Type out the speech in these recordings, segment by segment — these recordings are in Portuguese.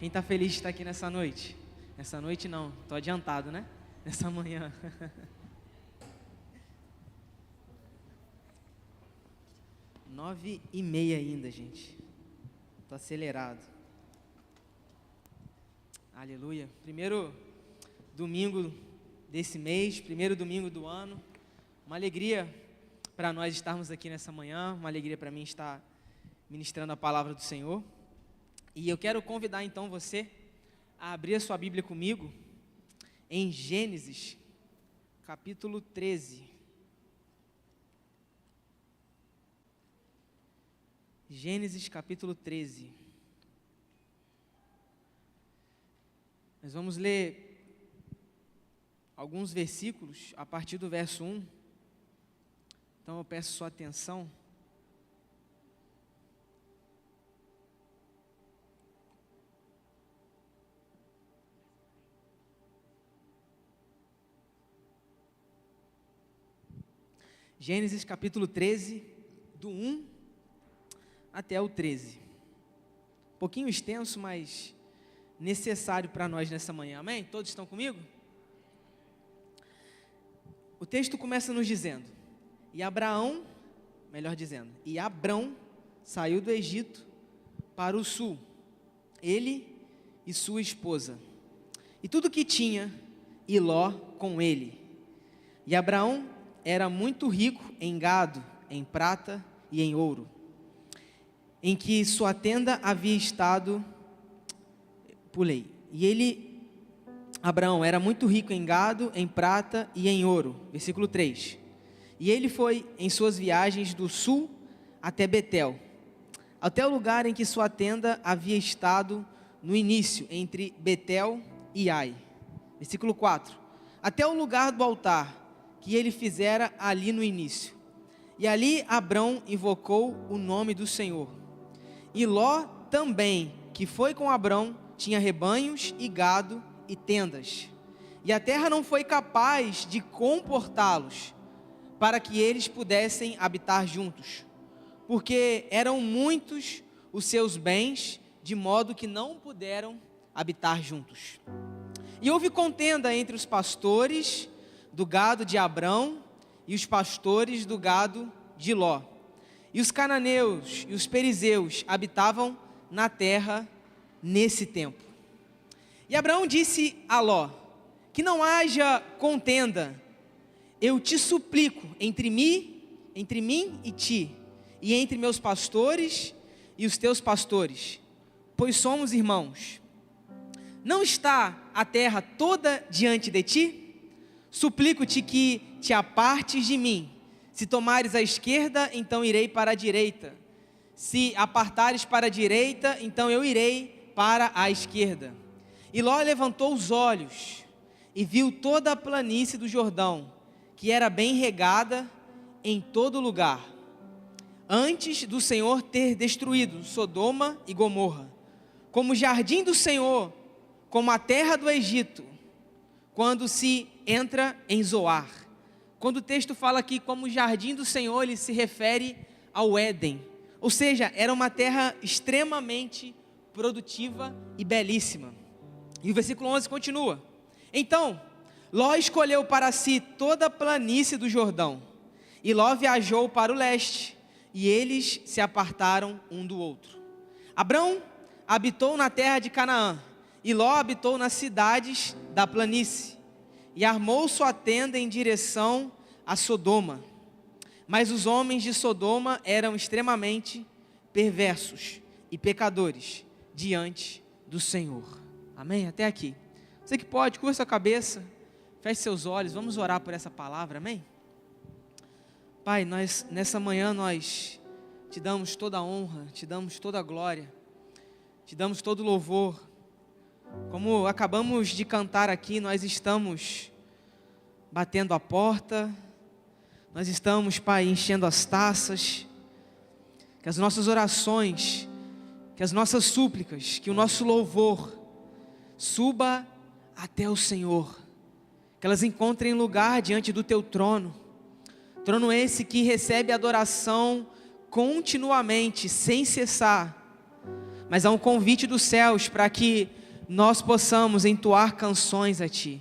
Quem está feliz de estar aqui nessa noite? Nessa noite não, estou adiantado, né? Nessa manhã. 9h30 ainda, gente. Estou acelerado. Aleluia. Primeiro domingo desse mês, primeiro domingo do ano. Uma alegria para nós estarmos aqui nessa manhã, uma alegria para mim estar ministrando a palavra do Senhor. E eu quero convidar então você a abrir a sua Bíblia comigo em Gênesis, capítulo 13. Gênesis, capítulo 13. Nós vamos ler alguns versículos a partir do verso 1. Então eu peço sua atenção. Gênesis capítulo 13, do 1 até o 13. Um pouquinho extenso, mas necessário para nós nessa manhã, amém? Todos estão comigo? O texto começa nos dizendo: e Abrão saiu do Egito para o sul, ele e sua esposa, e tudo que tinha, e Ló com ele. E Abraão era muito rico em gado, em prata e em ouro, em que sua tenda havia estado. Abraão era muito rico em gado, em prata e em ouro. Versículo 3. E ele foi em suas viagens do sul até Betel, até o lugar em que sua tenda havia estado no início, entre Betel e Ai. Versículo 4. Até o lugar do altar que ele fizera ali no início. E ali Abrão invocou o nome do Senhor. E Ló também, que foi com Abrão, tinha rebanhos e gado e tendas. E a terra não foi capaz de comportá-los, para que eles pudessem habitar juntos, porque eram muitos os seus bens, de modo que não puderam habitar juntos. E houve contenda entre os pastores do gado de Abrão e os pastores do gado de Ló. E os cananeus e os perizeus habitavam na terra nesse tempo. E Abraão disse a Ló: que não haja contenda, eu te suplico entre mim e ti, e entre meus pastores e os teus pastores, pois somos irmãos. Não está a terra toda diante de ti? Suplico-te que te apartes de mim. Se tomares a esquerda, então irei para a direita. Se apartares para a direita, então eu irei para a esquerda. E Ló levantou os olhos e viu toda a planície do Jordão, que era bem regada em todo lugar, antes do Senhor ter destruído Sodoma e Gomorra, como o jardim do Senhor, como a terra do Egito, quando se entra em Zoar. Quando o texto fala aqui como o jardim do Senhor, ele se refere ao Éden, ou seja, era uma terra extremamente produtiva e belíssima. E o versículo 11 continua: então Ló escolheu para si toda a planície do Jordão, e Ló viajou para o leste, e eles se apartaram um do outro. Abrão habitou na terra de Canaã, e Ló habitou nas cidades da planície, e armou sua tenda em direção a Sodoma. Mas os homens de Sodoma eram extremamente perversos e pecadores diante do Senhor. Amém? Até aqui. Você que pode, curva sua cabeça, feche seus olhos, vamos orar por essa palavra, amém? Pai, nessa manhã nós te damos toda a honra, te damos toda a glória, te damos todo o louvor. Como acabamos de cantar aqui, nós estamos batendo a porta, nós estamos, Pai, enchendo as taças, que as nossas orações, que as nossas súplicas, que o nosso louvor suba até o Senhor, que elas encontrem lugar diante do Teu trono, trono esse que recebe adoração continuamente, sem cessar, mas há um convite dos céus para que nós possamos entoar canções a Ti.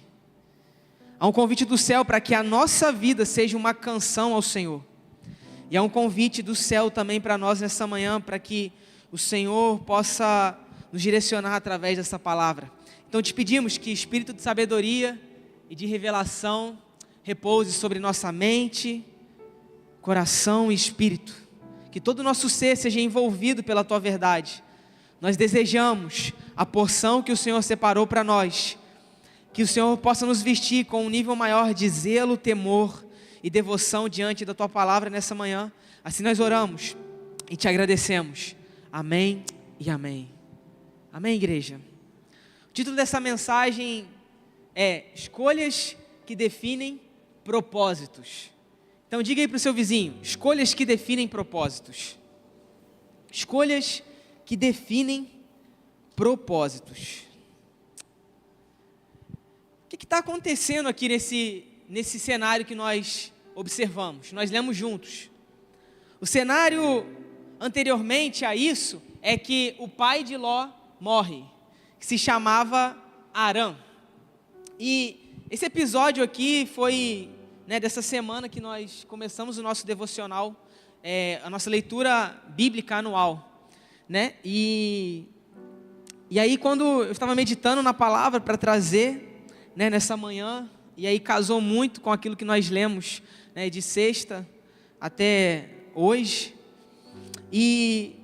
Há um convite do céu para que a nossa vida seja uma canção ao Senhor. E há um convite do céu também para nós nessa manhã, para que o Senhor possa nos direcionar através dessa palavra. Então te pedimos que espírito de sabedoria e de revelação repouse sobre nossa mente, coração e espírito. Que todo o nosso ser seja envolvido pela Tua verdade. Nós desejamos a porção que o Senhor separou para nós. Que o Senhor possa nos vestir com um nível maior de zelo, temor e devoção diante da Tua palavra nessa manhã. Assim nós oramos e Te agradecemos. Amém e amém. Amém, igreja? O título dessa mensagem é Escolhas que definem propósitos. Então diga aí para o seu vizinho, escolhas que definem propósitos. Escolhas que definem propósitos. O que está acontecendo aqui nesse cenário que nós observamos? Nós lemos juntos. O cenário anteriormente a isso é que o pai de Ló morre, que se chamava Arã. E esse episódio aqui foi dessa semana que nós começamos o nosso devocional, a nossa leitura bíblica anual. E aí quando eu estava meditando na palavra para trazer nessa manhã, e aí casou muito com aquilo que nós lemos de sexta até hoje. E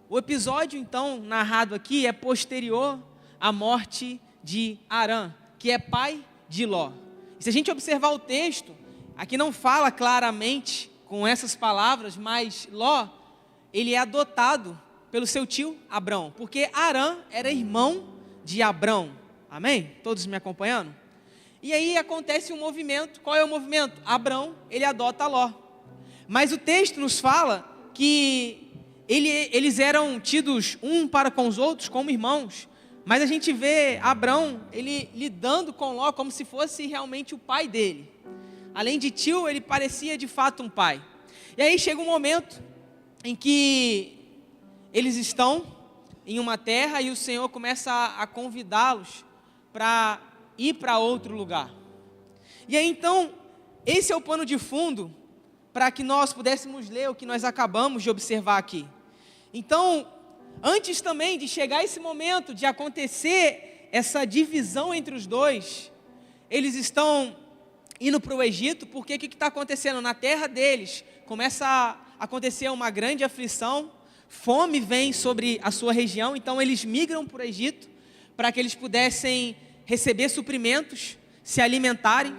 o episódio então narrado aqui é posterior à morte de Arã, que é pai de Ló. E se a gente observar o texto, aqui não fala claramente com essas palavras, mas Ló, ele é adotado pelo seu tio Abrão, porque Arã era irmão de Abrão. Amém? Todos me acompanhando? E aí acontece um movimento. Qual é o movimento? Abrão, ele adota Ló. Mas o texto nos fala que eles eram tidos um para com os outros como irmãos. Mas a gente vê Abrão, ele lidando com Ló como se fosse realmente o pai dele. Além de tio, ele parecia de fato um pai. E aí chega um momento em que eles estão em uma terra e o Senhor começa a convidá-los para ir para outro lugar. E aí então, esse é o pano de fundo para que nós pudéssemos ler o que nós acabamos de observar aqui. Então, antes também de chegar esse momento, de acontecer essa divisão entre os dois, eles estão indo para o Egito, porque o que está acontecendo? Na terra deles, começa a acontecer uma grande aflição, fome vem sobre a sua região, então eles migram para o Egito, para que eles pudessem receber suprimentos, se alimentarem.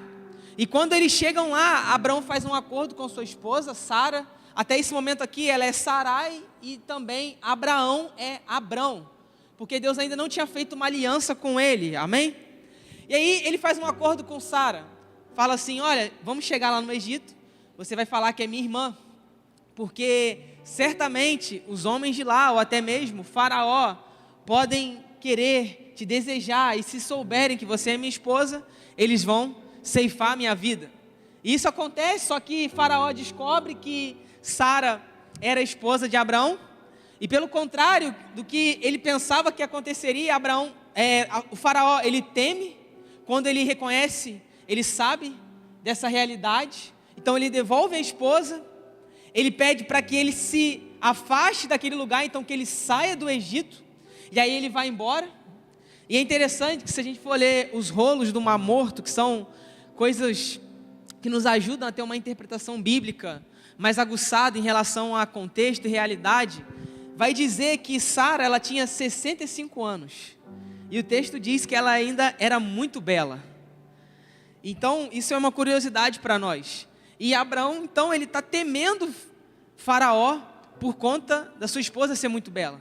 E quando eles chegam lá, Abrão faz um acordo com sua esposa, Sara. Até esse momento aqui, ela é Sarai e também Abraão é Abrão, porque Deus ainda não tinha feito uma aliança com ele, amém? E aí ele faz um acordo com Sara, fala assim, olha, vamos chegar lá no Egito, você vai falar que é minha irmã, porque certamente os homens de lá, ou até mesmo Faraó, podem querer te desejar, e se souberem que você é minha esposa, eles vão ceifar minha vida. E isso acontece, só que Faraó descobre que Sara era esposa de Abraão, e pelo contrário do que ele pensava que aconteceria, o Faraó, ele teme, quando ele reconhece, ele sabe dessa realidade, então ele devolve a esposa, ele pede para que ele se afaste daquele lugar, então que ele saia do Egito, e aí ele vai embora. E é interessante que se a gente for ler os rolos do Mar Morto, que são coisas que nos ajudam a ter uma interpretação bíblica mais aguçada em relação a contexto e realidade, vai dizer que Sara, ela tinha 65 anos, e o texto diz que ela ainda era muito bela. Então isso é uma curiosidade para nós. E Abraão, então, ele está temendo Faraó por conta da sua esposa ser muito bela.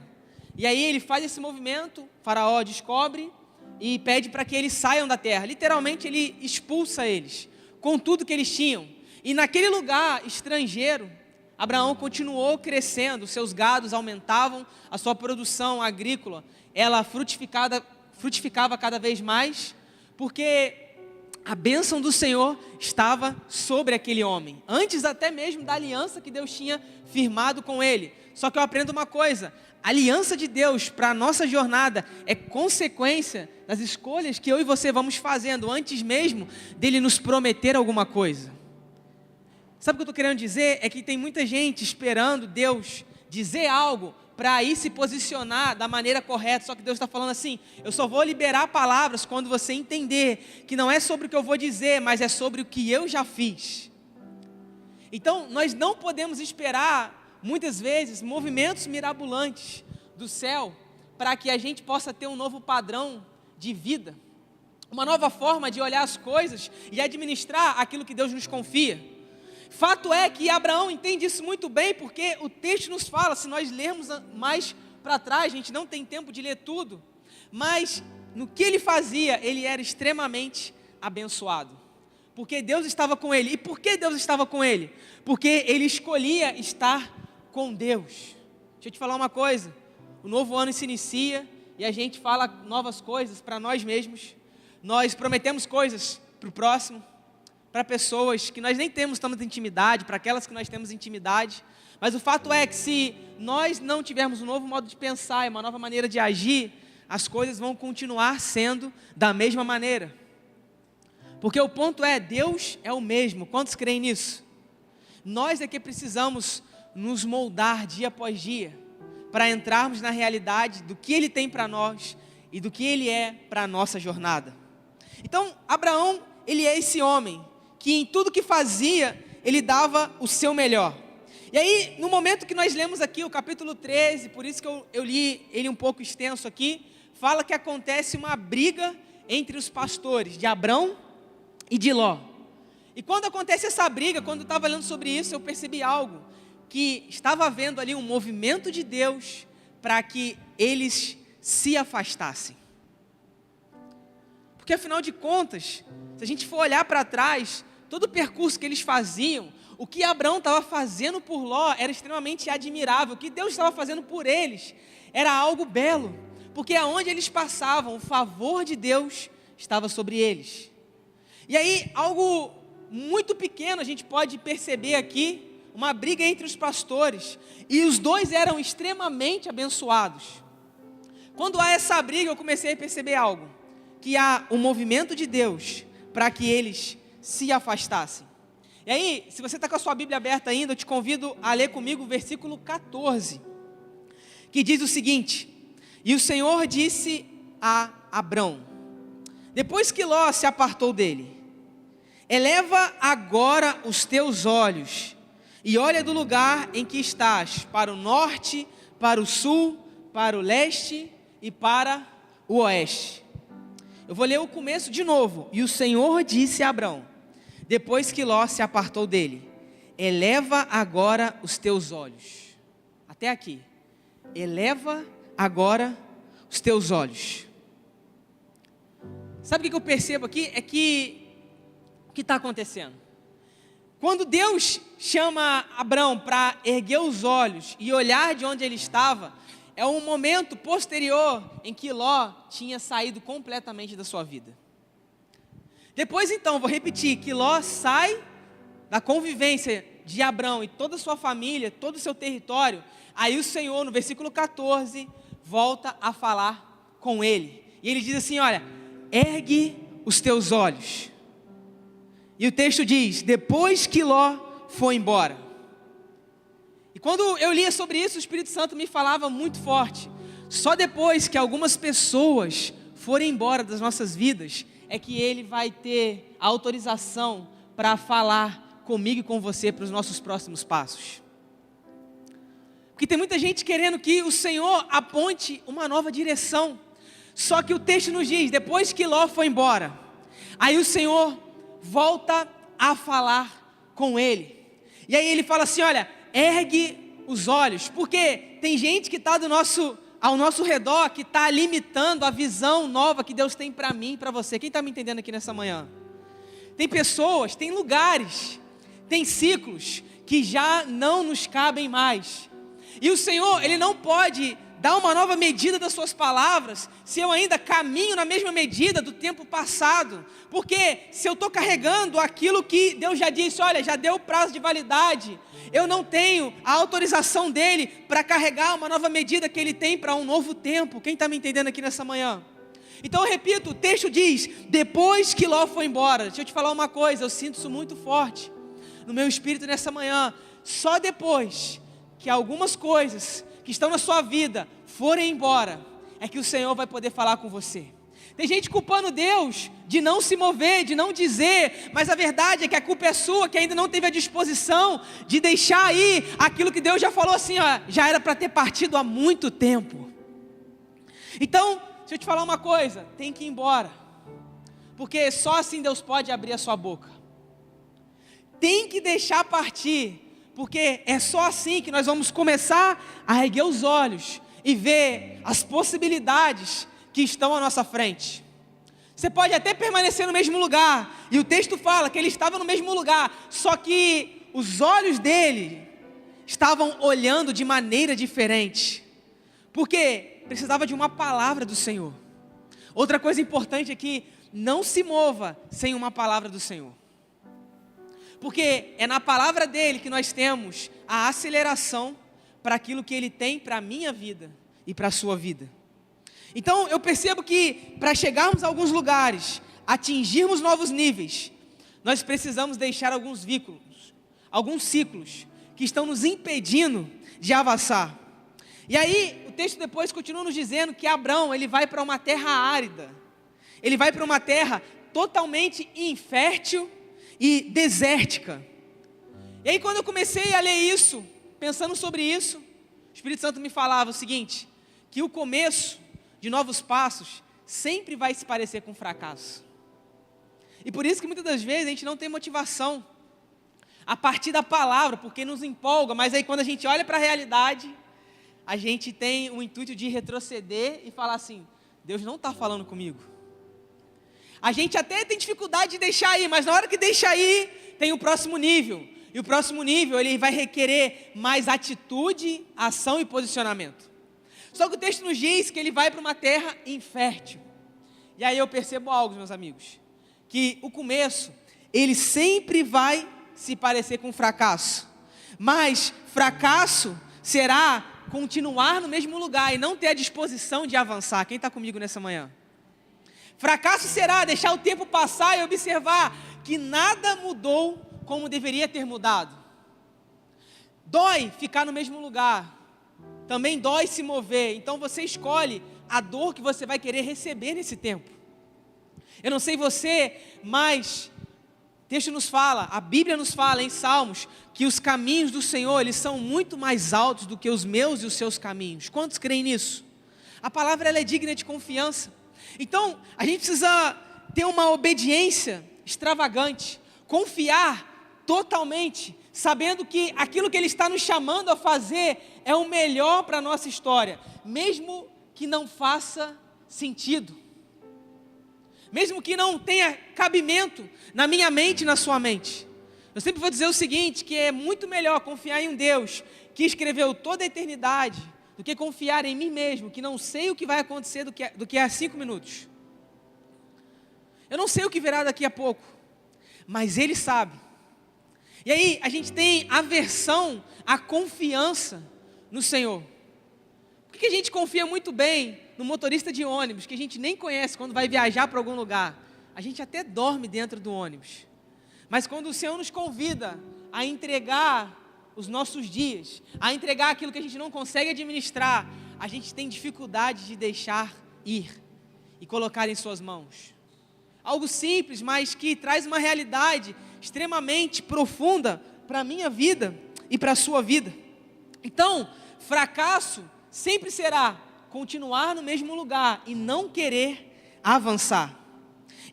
E aí ele faz esse movimento, Faraó descobre e pede para que eles saiam da terra. Literalmente ele expulsa eles, com tudo que eles tinham. E naquele lugar estrangeiro, Abraão continuou crescendo, seus gados aumentavam, a sua produção agrícola, ela frutificava cada vez mais, porque a bênção do Senhor estava sobre aquele homem, antes até mesmo da aliança que Deus tinha firmado com ele. Só que eu aprendo uma coisa: a aliança de Deus para a nossa jornada é consequência das escolhas que eu e você vamos fazendo antes mesmo dele nos prometer alguma coisa. Sabe o que eu estou querendo dizer? É que tem muita gente esperando Deus dizer algo para aí se posicionar da maneira correta. Só que Deus está falando assim: eu só vou liberar palavras quando você entender que não é sobre o que eu vou dizer, mas é sobre o que eu já fiz. Então nós não podemos esperar muitas vezes movimentos mirabolantes do céu para que a gente possa ter um novo padrão de vida, uma nova forma de olhar as coisas e administrar aquilo que Deus nos confia. Fato é que Abraão entende isso muito bem, porque o texto nos fala, se nós lermos mais para trás, a gente não tem tempo de ler tudo, mas no que ele fazia, ele era extremamente abençoado, porque Deus estava com ele. E por que Deus estava com ele? Porque ele escolhia estar com Deus. Deixa eu te falar uma coisa: o novo ano se inicia e a gente fala novas coisas para nós mesmos, nós prometemos coisas para o próximo, para pessoas que nós nem temos tanta intimidade, para aquelas que nós temos intimidade, mas o fato é que se nós não tivermos um novo modo de pensar e uma nova maneira de agir, as coisas vão continuar sendo da mesma maneira, porque o ponto é, Deus é o mesmo. Quantos creem nisso? Nós é que precisamos nos moldar dia após dia, para entrarmos na realidade do que Ele tem para nós e do que Ele é para a nossa jornada. Então, Abraão, ele é esse homem que em tudo que fazia, ele dava o seu melhor. E aí, no momento que nós lemos aqui o capítulo 13, por isso que eu li ele um pouco extenso aqui, fala que acontece uma briga entre os pastores de Abrão e de Ló. E quando acontece essa briga, quando eu estava lendo sobre isso, eu percebi algo, que estava havendo ali um movimento de Deus para que eles se afastassem. Porque afinal de contas, se a gente for olhar para trás, todo o percurso que eles faziam, o que Abraão estava fazendo por Ló era extremamente admirável. O que Deus estava fazendo por eles era algo belo, porque aonde eles passavam, o favor de Deus estava sobre eles. E aí, algo muito pequeno a gente pode perceber aqui, uma briga entre os pastores, e os dois eram extremamente abençoados. Quando há essa briga, eu comecei a perceber algo, que há um movimento de Deus para que eles se afastassem. E aí, se você está com a sua Bíblia aberta ainda, eu te convido a ler comigo o versículo 14, que diz o seguinte: e o Senhor disse a Abrão, depois que Ló se apartou dele: eleva agora os teus olhos e olha do lugar em que estás, para o norte, para o sul, para o leste e para o oeste. Eu vou ler o começo de novo. E o Senhor disse a Abrão, depois que Ló se apartou dele: eleva agora os teus olhos. Até aqui. Eleva agora os teus olhos. Sabe o que eu percebo aqui? É que o que está acontecendo? Quando Deus chama Abrão para erguer os olhos e olhar de onde ele estava, é um momento posterior em que Ló tinha saído completamente da sua vida. Depois então, vou repetir, que Ló sai da convivência de Abrão e toda a sua família, todo o seu território. Aí o Senhor, no versículo 14, volta a falar com ele. E ele diz assim, olha, ergue os teus olhos. E o texto diz, depois que Ló foi embora. E quando eu lia sobre isso, o Espírito Santo me falava muito forte. Só depois que algumas pessoas forem embora das nossas vidas, é que Ele vai ter a autorização para falar comigo e com você para os nossos próximos passos. Porque tem muita gente querendo que o Senhor aponte uma nova direção. Só que o texto nos diz, depois que Ló foi embora, aí o Senhor volta a falar com ele. E aí ele fala assim, olha, ergue os olhos, porque tem gente que está ao nosso redor, que está limitando a visão nova que Deus tem para mim e para você. Quem está me entendendo aqui nessa manhã? Tem pessoas, tem lugares, tem ciclos que já não nos cabem mais. E o Senhor, Ele não pode dar uma nova medida das suas palavras se eu ainda caminho na mesma medida do tempo passado? Porque se eu estou carregando aquilo que Deus já disse, olha, já deu o prazo de validade, eu não tenho a autorização dele para carregar uma nova medida que ele tem para um novo tempo. Quem está me entendendo aqui nessa manhã? Então eu repito, o texto diz, depois que Ló foi embora. Deixa eu te falar uma coisa, eu sinto isso muito forte no meu espírito nessa manhã. Só depois que algumas coisas que estão na sua vida forem embora, é que o Senhor vai poder falar com você. Tem gente culpando Deus de não se mover, de não dizer, mas a verdade é que a culpa é sua, que ainda não teve a disposição de deixar ir aquilo que Deus já falou assim, ó, já era para ter partido há muito tempo. Então, deixa eu te falar uma coisa, tem que ir embora, porque só assim Deus pode abrir a sua boca. Tem que deixar partir, porque é só assim que nós vamos começar a erguer os olhos e ver as possibilidades que estão à nossa frente. Você pode até permanecer no mesmo lugar, e o texto fala que ele estava no mesmo lugar, só que os olhos dele estavam olhando de maneira diferente, porque precisava de uma palavra do Senhor. Outra coisa importante é que não se mova sem uma palavra do Senhor, porque é na palavra dele que nós temos a aceleração para aquilo que ele tem para a minha vida e para a sua vida. Então eu percebo que para chegarmos a alguns lugares, atingirmos novos níveis, nós precisamos deixar alguns ciclos que estão nos impedindo de avançar. E aí o texto depois continua nos dizendo que Abrão, ele vai para uma terra árida, ele vai para uma terra totalmente infértil e desértica. E aí quando eu comecei a ler isso, pensando sobre isso, o Espírito Santo me falava o seguinte, que o começo de novos passos sempre vai se parecer com fracasso. E por isso que muitas das vezes a gente não tem motivação a partir da palavra, porque nos empolga, mas aí quando a gente olha para a realidade, a gente tem o intuito de retroceder e falar assim, Deus não está falando comigo. A gente até tem dificuldade de deixar ir, mas na hora que deixa ir, tem o próximo nível. E o próximo nível, ele vai requerer mais atitude, ação e posicionamento. Só que o texto nos diz que ele vai para uma terra infértil. E aí eu percebo algo, meus amigos, que o começo, ele sempre vai se parecer com fracasso. Mas fracasso será continuar no mesmo lugar e não ter a disposição de avançar. Quem está comigo nessa manhã? Fracasso será deixar o tempo passar e observar que nada mudou como deveria ter mudado. Dói ficar no mesmo lugar. Também dói se mover. Então você escolhe a dor que você vai querer receber nesse tempo. Eu não sei você, mas o texto nos fala, a Bíblia nos fala em Salmos, que os caminhos do Senhor, eles são muito mais altos do que os meus e os seus caminhos. Quantos creem nisso? A palavra ela é digna de confiança. Então, a gente precisa ter uma obediência extravagante, confiar totalmente, sabendo que aquilo que Ele está nos chamando a fazer é o melhor para a nossa história, mesmo que não faça sentido, mesmo que não tenha cabimento na minha mente e na sua mente. Eu sempre vou dizer o seguinte, que é muito melhor confiar em um Deus que escreveu toda a eternidade, do que confiar em mim mesmo, que não sei o que vai acontecer do que há 5 minutos. Eu não sei o que virá daqui a pouco, mas Ele sabe. E aí a gente tem aversão à confiança no Senhor. Por que a gente confia muito bem no motorista de ônibus, que a gente nem conhece quando vai viajar para algum lugar? A gente até dorme dentro do ônibus. Mas quando o Senhor nos convida a entregar os nossos dias, a entregar aquilo que a gente não consegue administrar, a gente tem dificuldade de deixar ir e colocar em suas mãos. Algo simples, mas que traz uma realidade extremamente profunda para a minha vida e para a sua vida. Então, fracasso sempre será continuar no mesmo lugar e não querer avançar.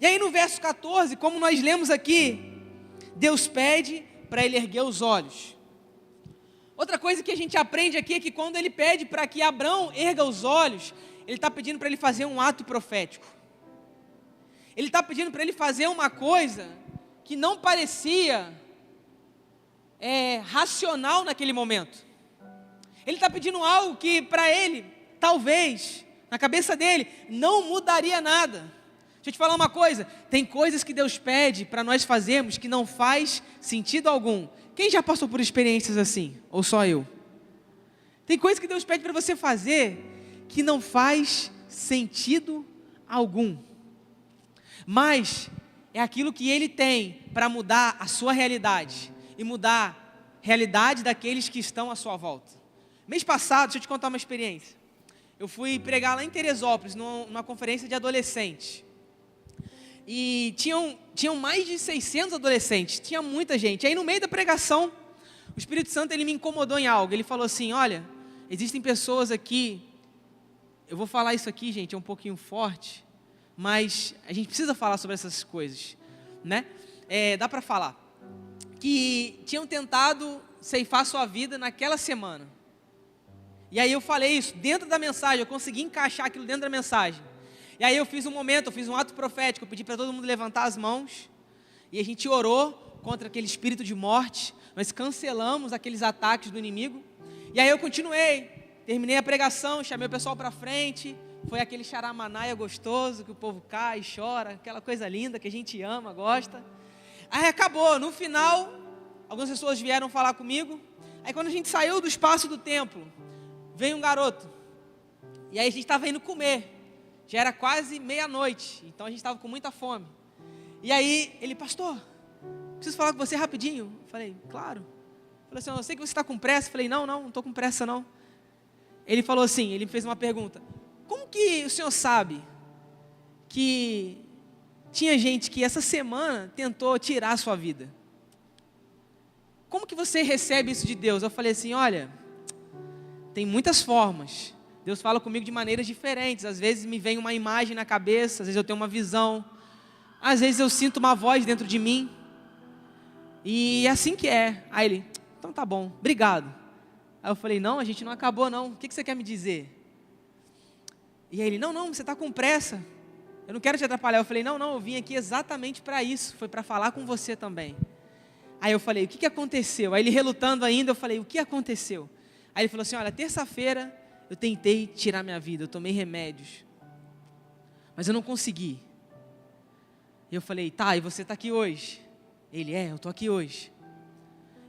E aí no verso 14, como nós lemos aqui, Deus pede para ele erguer os olhos. Outra coisa que a gente aprende aqui é que quando ele pede para que Abrão erga os olhos, ele está pedindo para ele fazer um ato profético. Ele está pedindo para ele fazer uma coisa que não parecia racional naquele momento. Ele está pedindo algo que para ele talvez, na cabeça dele, não mudaria nada. Deixa eu te falar uma coisa, tem coisas que Deus pede para nós fazermos que não faz sentido algum. Quem já passou por experiências assim? Ou só eu? Tem coisas que Deus pede para você fazer que não faz sentido algum. Mas é aquilo que Ele tem para mudar a sua realidade e mudar a realidade daqueles que estão à sua volta. Mês passado, deixa eu te contar uma experiência. Eu fui pregar lá em Teresópolis, numa conferência de adolescentes. E tinham mais de 600 adolescentes, tinha muita gente. Aí no meio da pregação, o Espírito Santo ele me incomodou em algo. Ele falou assim, olha, existem pessoas aqui, eu vou falar isso aqui, gente, é um pouquinho forte, mas a gente precisa falar sobre essas coisas, né? Dá para falar. Que tinham tentado ceifar sua vida naquela semana. E aí eu falei isso dentro da mensagem, eu consegui encaixar aquilo dentro da mensagem. E aí eu fiz um ato profético, eu pedi para todo mundo levantar as mãos, e a gente orou contra aquele espírito de morte, nós cancelamos aqueles ataques do inimigo, e aí eu continuei, terminei a pregação, chamei o pessoal para frente, foi aquele xaramanaia gostoso, que o povo cai, chora, aquela coisa linda que a gente ama, gosta. Aí acabou, no final, algumas pessoas vieram falar comigo, aí quando a gente saiu do espaço do templo, veio um garoto, e aí a gente estava indo comer, já era quase meia-noite, então a gente estava com muita fome. E aí ele, pastor, preciso falar com você rapidinho. Eu falei, claro. Ele falou assim, eu sei que você está com pressa. Eu falei, não estou com pressa não. Ele falou assim, ele me fez uma pergunta, como que o senhor sabe que tinha gente que essa semana tentou tirar a sua vida? Como que você recebe isso de Deus? Eu falei assim, olha, tem muitas formas. Deus fala comigo de maneiras diferentes. Às vezes me vem uma imagem na cabeça, às vezes eu tenho uma visão, às vezes eu sinto uma voz dentro de mim. E é assim que é. Aí ele, então tá bom, obrigado. Aí eu falei, não, a gente não acabou não, o que você quer me dizer? E aí ele, não, você está com pressa, eu não quero te atrapalhar. Eu falei, não, eu vim aqui exatamente para isso, foi para falar com você também. Aí eu falei, o que aconteceu? Aí ele relutando ainda, eu falei, o que aconteceu? Aí ele falou assim, olha, terça-feira eu tentei tirar minha vida, eu tomei remédios, mas eu não consegui. E eu falei, tá, e você está aqui hoje? Ele, eu estou aqui hoje.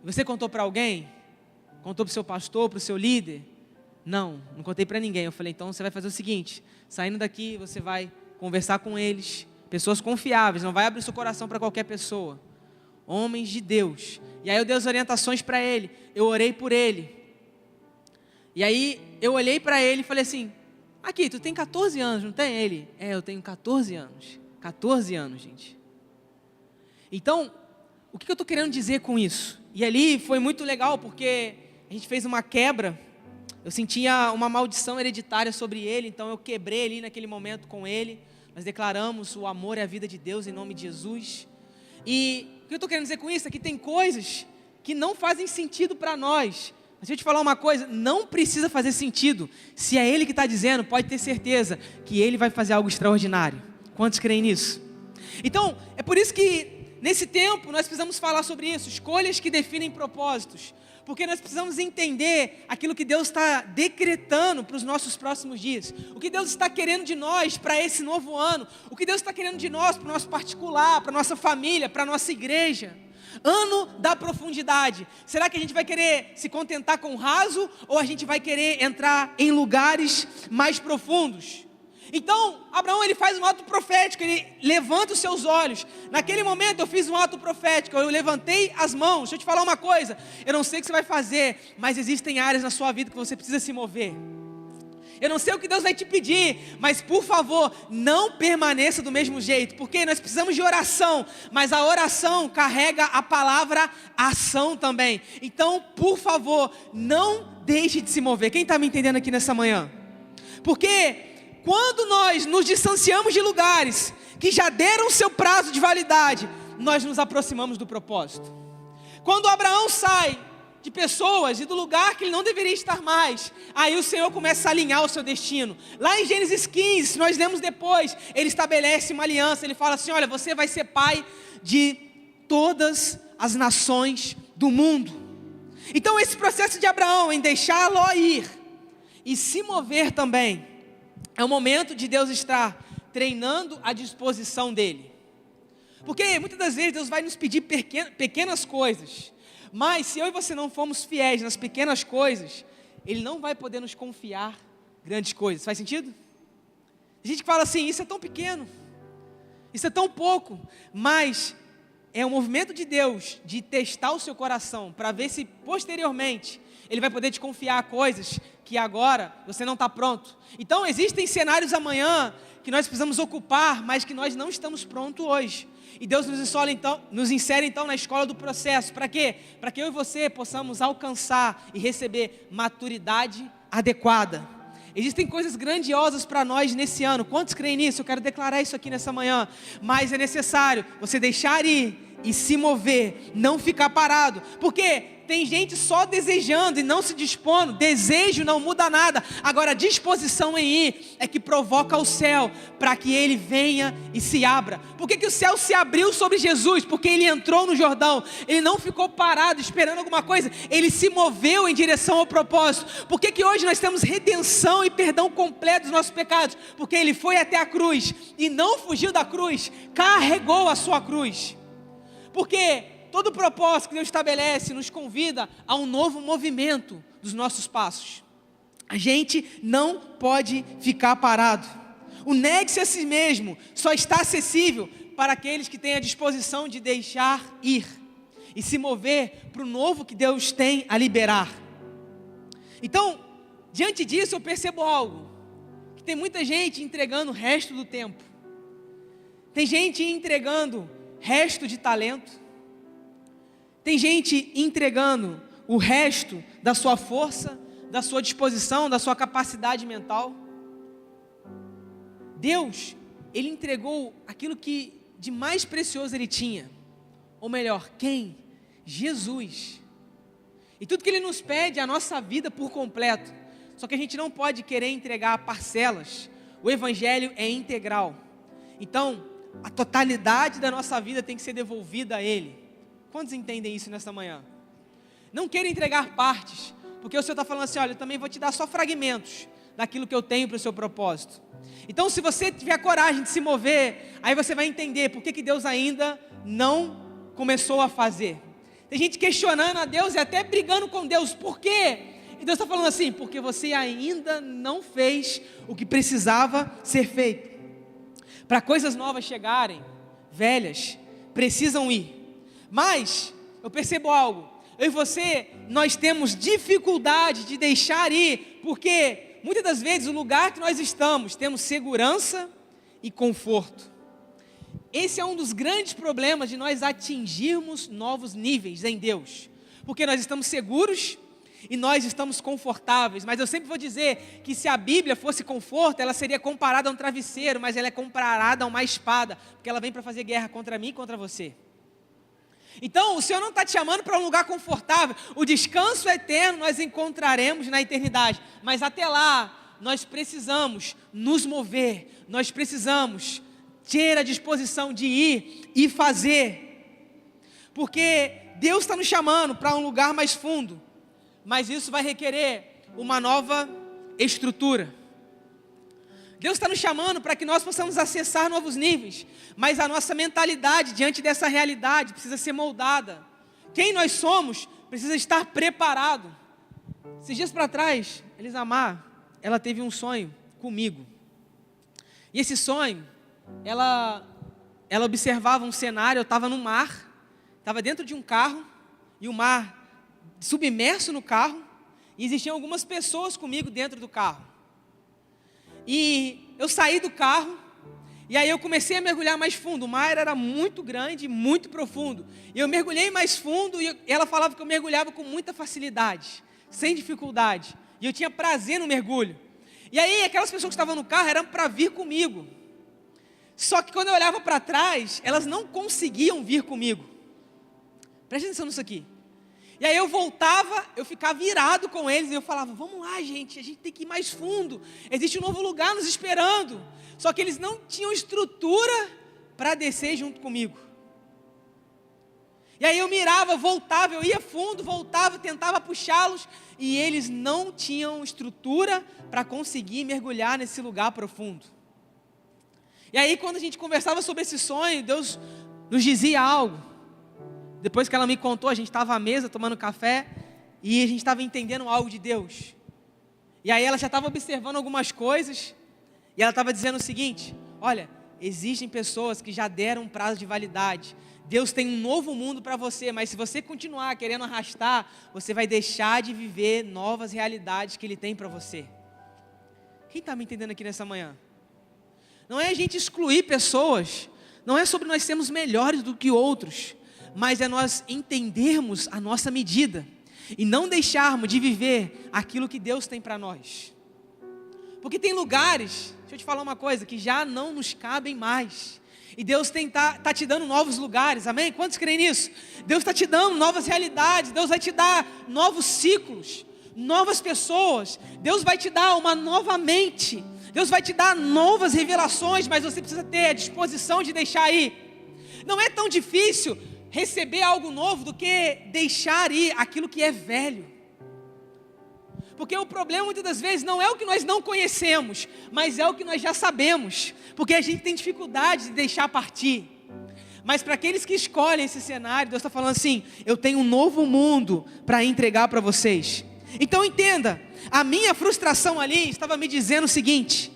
E você contou para alguém? Contou para o seu pastor, para o seu líder? Não contei para ninguém. Eu falei, então você vai fazer o seguinte, saindo daqui você vai conversar com eles, pessoas confiáveis, não vai abrir seu coração para qualquer pessoa, homens de Deus. E aí eu dei as orientações para ele, eu orei por ele. E aí eu olhei para ele e falei assim, aqui, tu tem 14 anos, não tem? Ele, eu tenho 14 anos. 14 anos, gente. Então, o que eu estou querendo dizer com isso? E ali foi muito legal, porque a gente fez uma quebra. Eu sentia uma maldição hereditária sobre ele, então eu quebrei ali naquele momento com ele. Nós declaramos o amor e a vida de Deus em nome de Jesus. E o que eu estou querendo dizer com isso é que tem coisas que não fazem sentido para nós. Mas deixa eu te falar uma coisa, não precisa fazer sentido. Se é Ele que está dizendo, pode ter certeza que Ele vai fazer algo extraordinário. Quantos creem nisso? Então, é por isso que nesse tempo nós precisamos falar sobre isso, escolhas que definem propósitos. Porque nós precisamos entender aquilo que Deus está decretando para os nossos próximos dias. O que Deus está querendo de nós para esse novo ano. O que Deus está querendo de nós para o nosso particular, para a nossa família, para a nossa igreja. Ano da profundidade. Será que a gente vai querer se contentar com o raso ou a gente vai querer entrar em lugares mais profundos? Então, Abraão ele faz um ato profético, ele levanta os seus olhos. Naquele momento eu fiz um ato profético, eu levantei as mãos. Deixa eu te falar uma coisa, eu não sei o que você vai fazer, mas existem áreas na sua vida que você precisa se mover. Eu não sei o que Deus vai te pedir, mas por favor, não permaneça do mesmo jeito, porque nós precisamos de oração, mas a oração carrega a palavra ação também. Então, por favor, não deixe de se mover. Quem está me entendendo aqui nessa manhã? Porque quando nós nos distanciamos de lugares que já deram seu prazo de validade, nós nos aproximamos do propósito. Quando Abraão sai de pessoas e do lugar que ele não deveria estar mais, aí o Senhor começa a alinhar o seu destino. Lá em Gênesis 15, se nós lemos depois, ele estabelece uma aliança, ele fala assim, olha, você vai ser pai de todas as nações do mundo. Então esse processo de Abraão em deixar Ló ir, E se mover também é o momento de Deus estar treinando a disposição dele. Porque muitas das vezes Deus vai nos pedir pequenas coisas, mas se eu e você não formos fiéis nas pequenas coisas, Ele não vai poder nos confiar grandes coisas. Faz sentido? A gente fala assim, isso é tão pequeno, isso é tão pouco, mas é um movimento de Deus de testar o seu coração, para ver se posteriormente Ele vai poder te confiar coisas que agora você não está pronto. Então existem cenários amanhã que nós precisamos ocupar, mas que nós não estamos prontos hoje. E Deus nos insere então na escola do processo. Para quê? Para que eu e você possamos alcançar e receber maturidade adequada. Existem coisas grandiosas para nós nesse ano. Quantos creem nisso? Eu quero declarar isso aqui nessa manhã. Mas é necessário você deixar ir e se mover, não ficar parado. Porque tem gente só desejando e não se dispondo. Desejo não muda nada. Agora a disposição em ir é que provoca o céu para que ele venha e se abra. Por que o céu se abriu sobre Jesus? Porque ele entrou no Jordão. Ele não ficou parado esperando alguma coisa. Ele se moveu em direção ao propósito. Por que hoje nós temos redenção e perdão completo dos nossos pecados? Porque ele foi até a cruz e não fugiu da cruz. Carregou a sua cruz. Porque todo o propósito que Deus estabelece nos convida a um novo movimento dos nossos passos. A gente não pode ficar parado. O negue-se a si mesmo só está acessível para aqueles que têm a disposição de deixar ir e se mover para o novo que Deus tem a liberar. Então, diante disso eu percebo algo, que tem muita gente entregando o resto do tempo. Tem gente entregando resto de talento. Tem gente entregando o resto da sua força, da sua disposição, da sua capacidade mental. Deus, Ele entregou aquilo que de mais precioso Ele tinha. Ou melhor, quem? Jesus. E tudo que Ele nos pede é a nossa vida por completo. Só que a gente não pode querer entregar parcelas. O Evangelho é integral. Então, a totalidade da nossa vida tem que ser devolvida a Ele. Quantos entendem isso nessa manhã? Não queira entregar partes, porque o Senhor está falando assim, olha, eu também vou te dar só fragmentos daquilo que eu tenho para o seu propósito. Então, se você tiver coragem de se mover, aí você vai entender por que Deus ainda não começou a fazer. Tem gente questionando a Deus e até brigando com Deus, por quê? E Deus está falando assim, porque você ainda não fez o que precisava ser feito. Para coisas novas chegarem, velhas precisam ir. Mas, eu percebo algo, eu e você, nós temos dificuldade de deixar ir, porque muitas das vezes o lugar que nós estamos, temos segurança e conforto. Esse é um dos grandes problemas de nós atingirmos novos níveis em Deus, porque nós estamos seguros e nós estamos confortáveis, mas eu sempre vou dizer que se a Bíblia fosse conforto, ela seria comparada a um travesseiro, mas ela é comparada a uma espada, porque ela vem para fazer guerra contra mim e contra você. Então, o Senhor não está te chamando para um lugar confortável. O descanso eterno nós encontraremos na eternidade. Mas até lá, nós precisamos nos mover. Nós precisamos ter a disposição de ir e fazer. Porque Deus está nos chamando para um lugar mais fundo. Mas isso vai requerer uma nova estrutura. Deus está nos chamando para que nós possamos acessar novos níveis, mas a nossa mentalidade diante dessa realidade precisa ser moldada. Quem nós somos precisa estar preparado. Esses dias para trás, Elisamar, ela teve um sonho comigo. E esse sonho, ela observava um cenário, eu estava no mar, estava dentro de um carro, e o mar submerso no carro, e existiam algumas pessoas comigo dentro do carro. E eu saí do carro, e aí eu comecei a mergulhar mais fundo. O mar era muito grande, muito profundo. E eu mergulhei mais fundo, e ela falava que eu mergulhava com muita facilidade, sem dificuldade. E eu tinha prazer no mergulho. E aí aquelas pessoas que estavam no carro eram para vir comigo. Só que quando eu olhava para trás, elas não conseguiam vir comigo. Preste atenção nisso aqui. E aí eu voltava, eu ficava virado com eles, e eu falava, vamos lá gente, a gente tem que ir mais fundo, existe um novo lugar nos esperando. Só que eles não tinham estrutura para descer junto comigo. E E aí eu mirava, voltava, eu ia fundo, voltava, tentava puxá-los, e eles não tinham estrutura para conseguir mergulhar nesse lugar profundo. E aí quando a gente conversava sobre esse sonho, Deus nos dizia algo. Depois que ela me contou, a gente estava à mesa tomando café, e a gente estava entendendo algo de Deus. E aí ela já estava observando algumas coisas, e ela estava dizendo o seguinte: olha, existem pessoas que já deram um prazo de validade. Deus tem um novo mundo para você, mas se você continuar querendo arrastar, você vai deixar de viver novas realidades que Ele tem para você. Quem está me entendendo aqui nessa manhã? Não é a gente excluir pessoas, não é sobre nós sermos melhores do que outros, mas é nós entendermos a nossa medida e não deixarmos de viver aquilo que Deus tem para nós. Porque tem lugares, deixa eu te falar uma coisa, que já não nos cabem mais. E Deus tá te dando novos lugares, amém? Quantos creem nisso? Deus está te dando novas realidades, Deus vai te dar novos ciclos, novas pessoas, Deus vai te dar uma nova mente, Deus vai te dar novas revelações, mas você precisa ter a disposição de deixar ir. Não é tão difícil receber algo novo do que deixar ir aquilo que é velho. Porque o problema muitas das vezes não é o que nós não conhecemos, mas é o que nós já sabemos, porque a gente tem dificuldade de deixar partir. Mas para aqueles que escolhem esse cenário, Deus está falando assim: eu tenho um novo mundo para entregar para vocês. Então entenda, a minha frustração ali estava me dizendo o seguinte: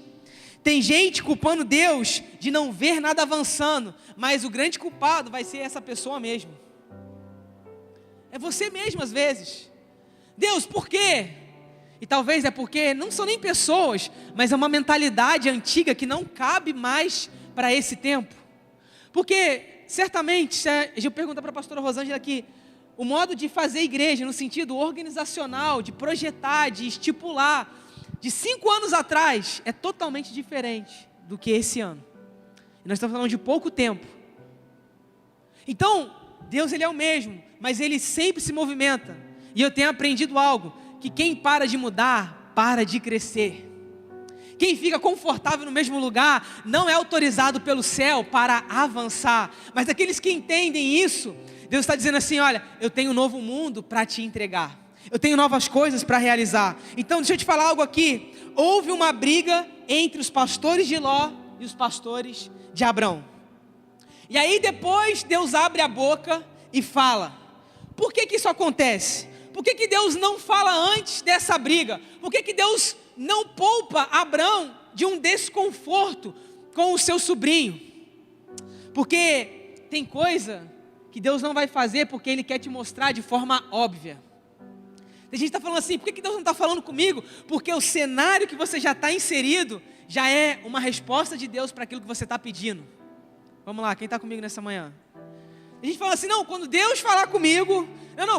tem gente culpando Deus de não ver nada avançando, mas o grande culpado vai ser essa pessoa mesmo. É você mesmo às vezes. Deus, por quê? E talvez é porque não são nem pessoas, mas é uma mentalidade antiga que não cabe mais para esse tempo. Porque, certamente, se eu perguntar para a pastora Rosângela aqui, o modo de fazer igreja, no sentido organizacional, de projetar, de estipular, de 5 anos atrás, é totalmente diferente do que esse ano. E nós estamos falando de pouco tempo. Então, Deus Ele é o mesmo, mas Ele sempre se movimenta. E eu tenho aprendido algo, que quem para de mudar, para de crescer. Quem fica confortável no mesmo lugar, não é autorizado pelo céu para avançar. Mas aqueles que entendem isso, Deus está dizendo assim: olha, eu tenho um novo mundo para te entregar. Eu tenho novas coisas para realizar. Então deixa eu te falar algo aqui. Houve uma briga entre os pastores de Ló e os pastores de Abrão. E aí depois Deus abre a boca e fala. Por que isso acontece? Por que Deus não fala antes dessa briga? Por que Deus não poupa Abrão de um desconforto com o seu sobrinho? Porque tem coisa que Deus não vai fazer porque Ele quer te mostrar de forma óbvia. Tem gente que está falando assim: por que Deus não está falando comigo? Porque o cenário que você já está inserido já é uma resposta de Deus para aquilo que você está pedindo. Vamos lá, quem está comigo nessa manhã? A gente fala assim: não, quando Deus falar comigo,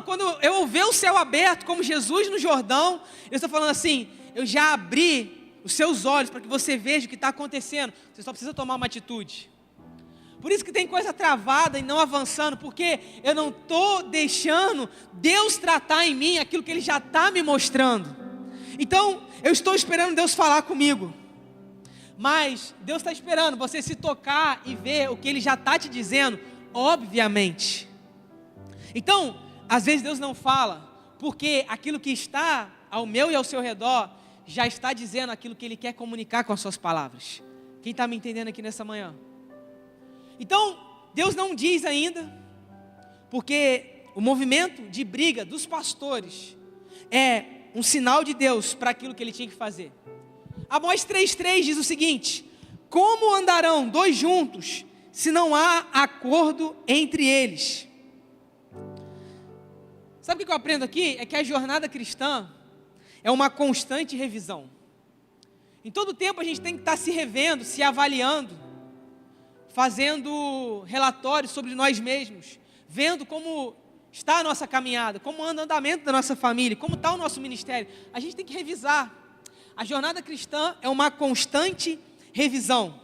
quando eu ver o céu aberto, como Jesus no Jordão, Deus está falando assim: eu já abri os seus olhos para que você veja o que está acontecendo, você só precisa tomar uma atitude. Por isso que tem coisa travada e não avançando, porque eu não estou deixando Deus tratar em mim aquilo que Ele já está me mostrando. Então, eu estou esperando Deus falar comigo, mas Deus está esperando você se tocar e ver o que Ele já está te dizendo, obviamente. Então, às vezes Deus não fala, porque aquilo que está ao meu e ao seu redor já está dizendo aquilo que Ele quer comunicar com as suas palavras. Quem está me entendendo aqui nessa manhã? Então, Deus não diz ainda, porque o movimento de briga dos pastores é um sinal de Deus para aquilo que Ele tinha que fazer. Amós 3,3 diz o seguinte: como andarão dois juntos se não há acordo entre eles? Sabe o que eu aprendo aqui? É que a jornada cristã é uma constante revisão. Em todo tempo a gente tem que estar se revendo, se avaliando, fazendo relatórios sobre nós mesmos, vendo como está a nossa caminhada, como anda o andamento da nossa família, como está o nosso ministério. A gente tem que revisar. A jornada cristã é uma constante revisão.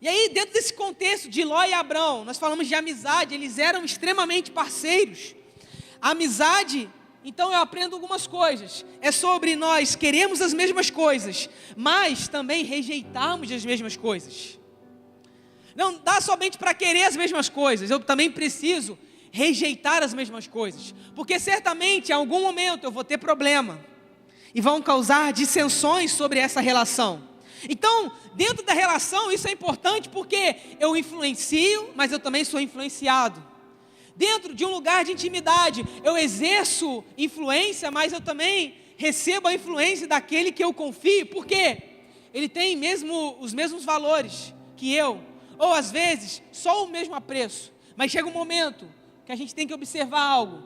E aí, dentro desse contexto de Ló e Abrão, nós falamos de amizade, eles eram extremamente parceiros. A amizade, então eu aprendo algumas coisas. É sobre nós queremos as mesmas coisas, mas também rejeitarmos as mesmas coisas. Não dá somente para querer as mesmas coisas, eu também preciso rejeitar as mesmas coisas, porque certamente em algum momento eu vou ter problema, e vão causar dissensões sobre essa relação. Então, dentro da relação, isso é importante porque eu influencio, mas eu também sou influenciado. Dentro de um lugar de intimidade, eu exerço influência, mas eu também recebo a influência daquele que eu confio, porque ele tem mesmo os mesmos valores que eu, ou às vezes só o mesmo apreço, mas chega um momento que a gente tem que observar algo.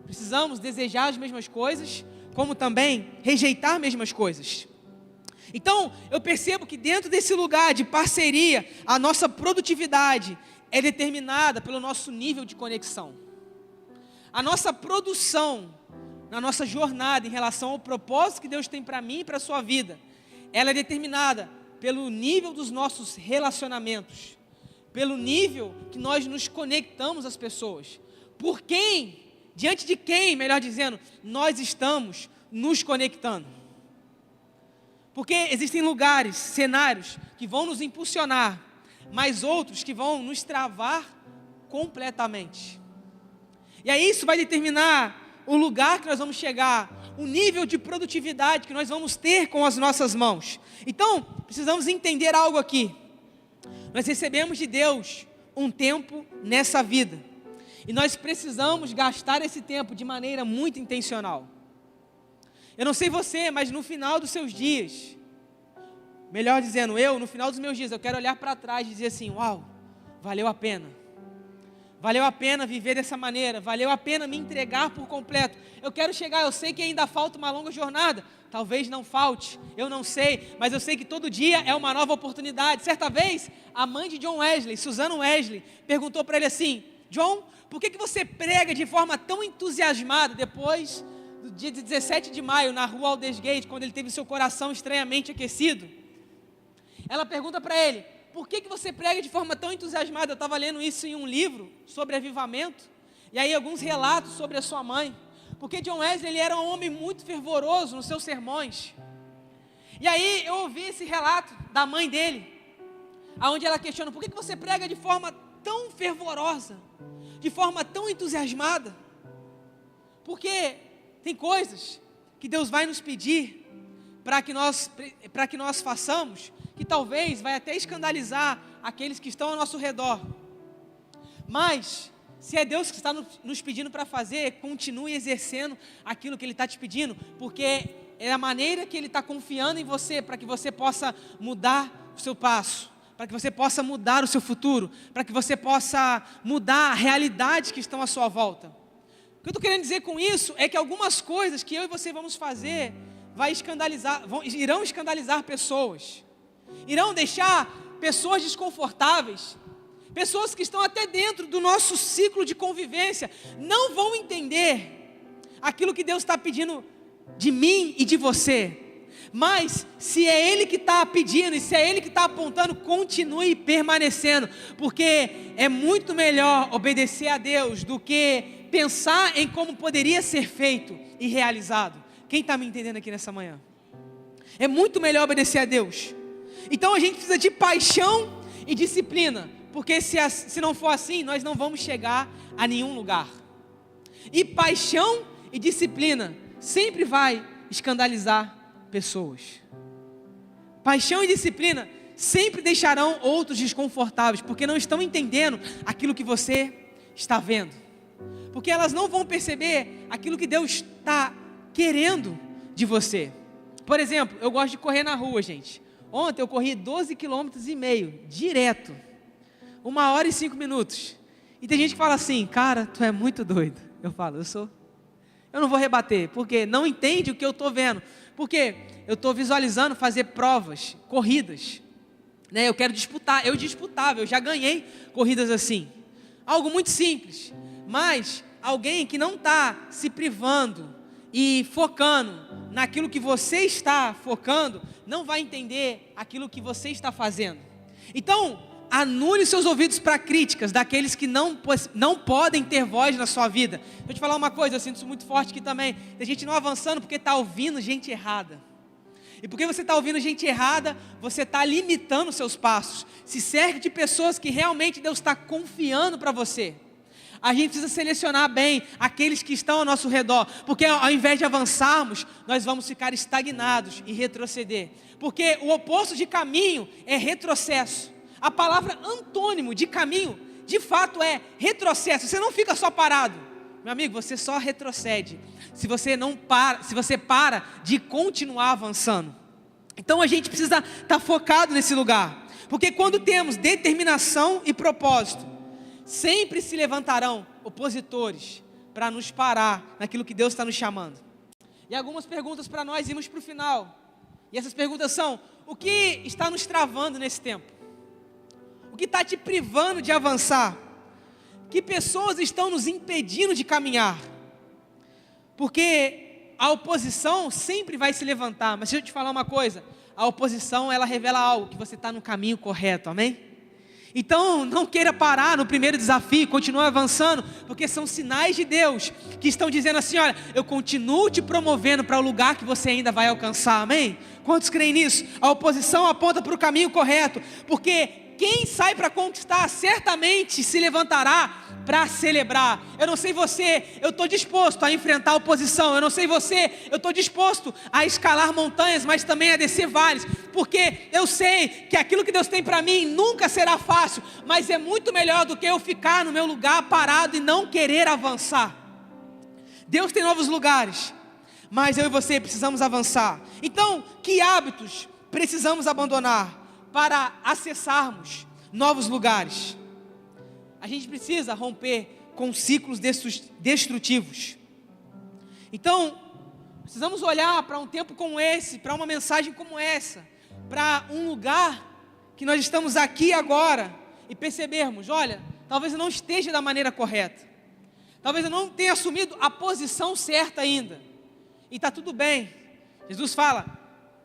Precisamos desejar as mesmas coisas, como também rejeitar as mesmas coisas. Então, eu percebo que dentro desse lugar de parceria, a nossa produtividade é determinada pelo nosso nível de conexão. A nossa produção, na nossa jornada em relação ao propósito que Deus tem para mim e para a sua vida, ela é determinada pelo nível dos nossos relacionamentos, pelo nível que nós nos conectamos às pessoas. Por quem, diante de quem, melhor dizendo, nós estamos nos conectando. Porque existem lugares, cenários que vão nos impulsionar, mas outros que vão nos travar completamente. E aí isso vai determinar o lugar que nós vamos chegar, o nível de produtividade que nós vamos ter com as nossas mãos. Então, precisamos entender algo aqui. Nós recebemos de Deus um tempo nessa vida, e nós precisamos gastar esse tempo de maneira muito intencional. Eu não sei você, mas no final dos seus dias, melhor dizendo, no final dos meus dias, eu quero olhar para trás e dizer assim, uau, valeu a pena. Valeu a pena viver dessa maneira, valeu a pena me entregar por completo. Eu quero chegar, eu sei que ainda falta uma longa jornada, talvez não falte, eu não sei, mas eu sei que todo dia é uma nova oportunidade. Certa vez, a mãe de John Wesley, Susana Wesley, perguntou para ele assim, John, por que você prega de forma tão entusiasmada depois do dia 17 de maio, na rua Aldersgate, quando ele teve seu coração estranhamente aquecido? Ela pergunta para ele, por que você prega de forma tão entusiasmada? Eu estava lendo isso em um livro sobre avivamento, e aí alguns relatos sobre a sua mãe, porque John Wesley ele era um homem muito fervoroso nos seus sermões. E aí eu ouvi esse relato da mãe dele, onde ela questiona, por que você prega de forma tão fervorosa, de forma tão entusiasmada? Porque tem coisas que Deus vai nos pedir para que nós façamos, que talvez vai até escandalizar aqueles que estão ao nosso redor. Mas, se é Deus que está nos pedindo para fazer, continue exercendo aquilo que Ele está te pedindo, porque é a maneira que Ele está confiando em você, para que você possa mudar o seu passo, para que você possa mudar o seu futuro, para que você possa mudar a realidade que estão à sua volta. O que eu estou querendo dizer com isso é que algumas coisas que eu e você vamos fazer irão escandalizar pessoas, irão deixar pessoas desconfortáveis, pessoas que estão até dentro do nosso ciclo de convivência, não vão entender aquilo que Deus está pedindo de mim e de você. Mas se é Ele que está pedindo e se é Ele que está apontando, continue permanecendo, porque é muito melhor obedecer a Deus do que pensar em como poderia ser feito e realizado. Quem está me entendendo aqui nessa manhã? É muito melhor obedecer a Deus. Então a gente precisa de paixão e disciplina, porque se não for assim, nós não vamos chegar a nenhum lugar. E paixão e disciplina sempre vai escandalizar pessoas. Paixão e disciplina sempre deixarão outros desconfortáveis, porque não estão entendendo aquilo que você está vendo, porque elas não vão perceber aquilo que Deus está querendo de você. Por exemplo, eu gosto de correr na rua, gente. Ontem eu corri 12,5 km, direto, 1h e 5 minutos, e tem gente que fala assim, cara, tu é muito doido. Eu falo, eu não vou rebater, porque não entende o que eu estou vendo, porque eu estou visualizando fazer provas, corridas, né? Eu quero disputar, eu já ganhei corridas assim, algo muito simples, mas alguém que não está se privando e focando naquilo que você está focando, não vai entender aquilo que você está fazendo. Então, anule seus ouvidos para críticas daqueles que não podem ter voz na sua vida. Vou te falar uma coisa, eu sinto isso muito forte aqui também. Tem gente não avançando porque está ouvindo gente errada. E porque você está ouvindo gente errada, você está limitando os seus passos. Se cerque de pessoas que realmente Deus está confiando para você. A gente precisa selecionar bem aqueles que estão ao nosso redor, porque ao invés de avançarmos, nós vamos ficar estagnados e retroceder. Porque o oposto de caminho é retrocesso. A palavra antônimo de caminho, de fato, é retrocesso. Você não fica só parado, meu amigo, você só retrocede. Se você para de continuar avançando. Então a gente precisa estar focado nesse lugar, porque quando temos determinação e propósito, sempre se levantarão opositores para nos parar naquilo que Deus está nos chamando. E algumas perguntas para nós irmos para o final. E essas perguntas são: o que está nos travando nesse tempo? O que está te privando de avançar? Que pessoas estão nos impedindo de caminhar? Porque a oposição sempre vai se levantar. Mas deixa eu te falar uma coisa: a oposição, ela revela algo, que você está no caminho correto, amém? Então não queira parar no primeiro desafio, continue avançando, porque são sinais de Deus que estão dizendo assim: olha, eu continuo te promovendo para o lugar que você ainda vai alcançar, amém? Quantos creem nisso? A oposição aponta para o caminho correto, porque quem sai para conquistar certamente se levantará para celebrar. Eu não sei você, eu estou disposto a enfrentar a oposição. Eu não sei você, eu estou disposto a escalar montanhas, mas também a descer vales, porque eu sei que aquilo que Deus tem para mim nunca será fácil, mas é muito melhor do que eu ficar no meu lugar parado e não querer avançar. Deus tem novos lugares, mas eu e você precisamos avançar. Então, que hábitos precisamos abandonar para acessarmos novos lugares? A gente precisa romper com ciclos destrutivos. Então, precisamos olhar para um tempo como esse, para uma mensagem como essa, para um lugar que nós estamos aqui agora e percebermos: olha, talvez eu não esteja da maneira correta, talvez eu não tenha assumido a posição certa ainda, e está tudo bem. Jesus fala: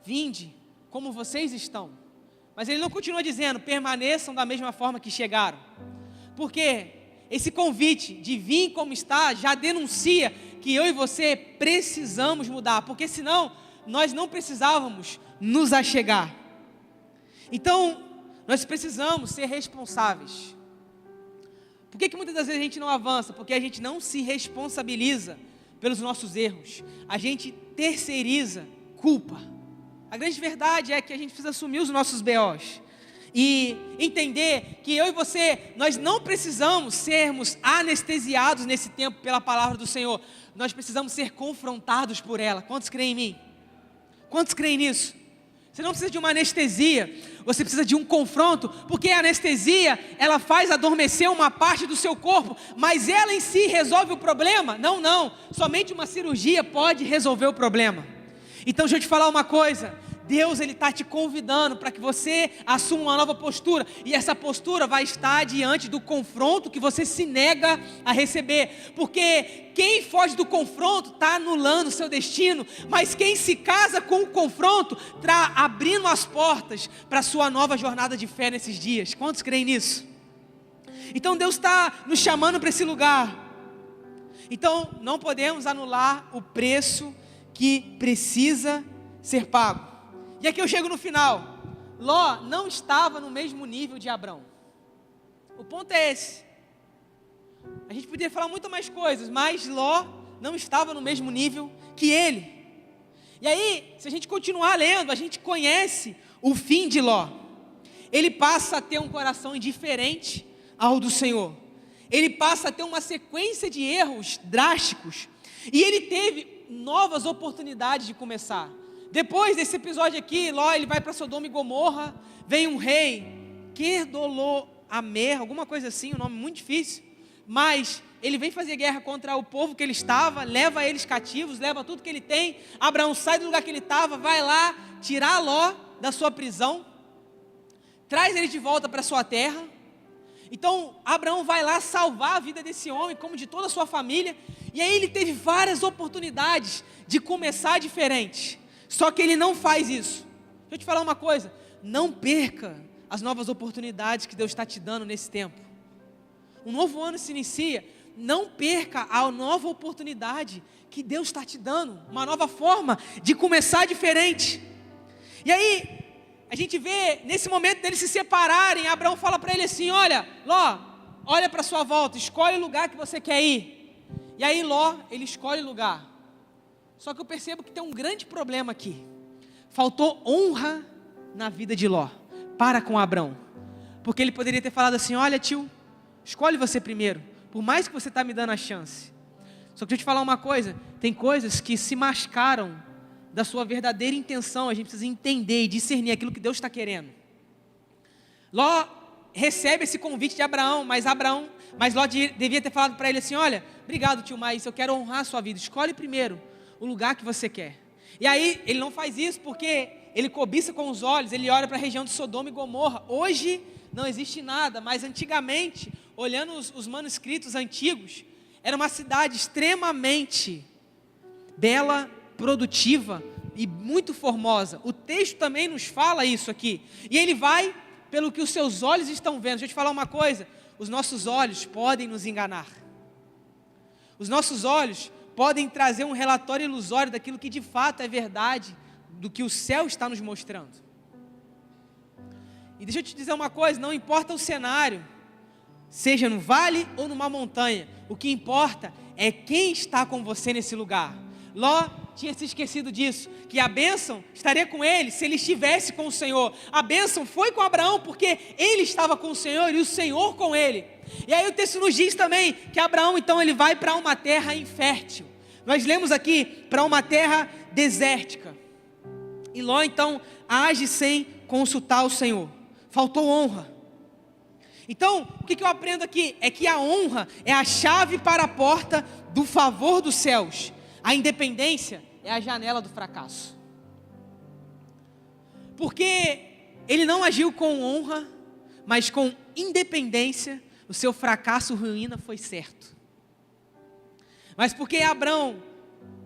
vinde como vocês estão, mas Ele não continua dizendo: permaneçam da mesma forma que chegaram, porque esse convite de vir como está já denuncia que eu e você precisamos mudar, porque senão nós não precisávamos nos achegar. Então nós precisamos ser responsáveis. Por que muitas das vezes a gente não avança? Porque a gente não se responsabiliza pelos nossos erros, a gente terceiriza culpa. A grande verdade é que a gente precisa assumir os nossos BOs e entender que eu e você, nós não precisamos sermos anestesiados nesse tempo pela palavra do Senhor. Nós precisamos ser confrontados por ela. Quantos creem em mim? Quantos creem nisso? Você não precisa de uma anestesia, você precisa de um confronto, porque a anestesia, ela faz adormecer uma parte do seu corpo, mas ela em si resolve o problema? Não, somente uma cirurgia pode resolver o problema. Então deixa eu te falar uma coisa: Deus, Ele está te convidando para que você assuma uma nova postura, e essa postura vai estar diante do confronto que você se nega a receber, porque quem foge do confronto está anulando o seu destino, mas quem se casa com o confronto está abrindo as portas para a sua nova jornada de fé nesses dias. Quantos creem nisso? Então Deus está nos chamando para esse lugar. Então não podemos anular o preço que precisa ser pago. E aqui eu chego no final. Ló não estava no mesmo nível de Abrão. O ponto é esse. A gente poderia falar muito mais coisas, mas Ló não estava no mesmo nível que ele. E aí, se a gente continuar lendo, a gente conhece o fim de Ló. Ele passa a ter um coração indiferente ao do Senhor. Ele passa a ter uma sequência de erros drásticos. E ele teve novas oportunidades de começar. Depois desse episódio aqui, Ló, ele vai para Sodoma e Gomorra, vem um rei, Quedorlaomer, alguma coisa assim, um nome muito difícil, mas ele vem fazer guerra contra o povo que ele estava, leva eles cativos, leva tudo que ele tem. Abraão sai do lugar que ele estava, vai lá tirar Ló da sua prisão, traz ele de volta para sua terra. Então Abraão vai lá salvar a vida desse homem, como de toda a sua família, e aí ele teve várias oportunidades de começar diferente. Só que ele não faz isso. Deixa eu te falar uma coisa: não perca as novas oportunidades que Deus está te dando nesse tempo. Um novo ano se inicia, não perca a nova oportunidade que Deus está te dando, uma nova forma de começar diferente. E aí, a gente vê, nesse momento deles se separarem, Abraão fala para ele assim: olha, Ló, olha para a sua volta, escolhe o lugar que você quer ir. E aí Ló, ele escolhe o lugar. Só que eu percebo que tem um grande problema aqui. Faltou honra na vida de Ló para com Abrão. Porque ele poderia ter falado assim: olha tio, escolhe você primeiro, por mais que você está me dando a chance. Só que deixa eu te falar uma coisa, tem coisas que se mascaram da sua verdadeira intenção. A gente precisa entender e discernir aquilo que Deus está querendo. Ló recebe esse convite de Abraão, mas Ló devia ter falado para ele assim: olha, obrigado tio, mas eu quero honrar a sua vida, escolhe primeiro o lugar que você quer. E aí ele não faz isso porque ele cobiça com os olhos, ele olha para a região de Sodoma e Gomorra. Hoje não existe nada, mas antigamente, olhando os manuscritos antigos, era uma cidade extremamente bela, produtiva e muito formosa. O texto também nos fala isso aqui. E ele vai pelo que os seus olhos estão vendo. Deixa eu te falar uma coisa, os nossos olhos podem nos enganar. Os nossos olhos podem trazer um relatório ilusório daquilo que de fato é verdade, do que o céu está nos mostrando. E deixa eu te dizer uma coisa, não importa o cenário, seja no vale ou numa montanha, o que importa é quem está com você nesse lugar. Ló tinha se esquecido disso, que a bênção estaria com ele se ele estivesse com o Senhor. A bênção foi com Abraão porque ele estava com o Senhor e o Senhor com ele. E aí o texto nos diz também que Abraão então ele vai para uma terra infértil. Nós lemos aqui para uma terra desértica. E Ló então age sem consultar o Senhor. Faltou honra. Então, o que eu aprendo aqui é que a honra é a chave para a porta do favor dos céus. A independência é a janela do fracasso. Porque ele não agiu com honra, mas com independência, o seu fracasso ruína foi certo. Mas porque Abrão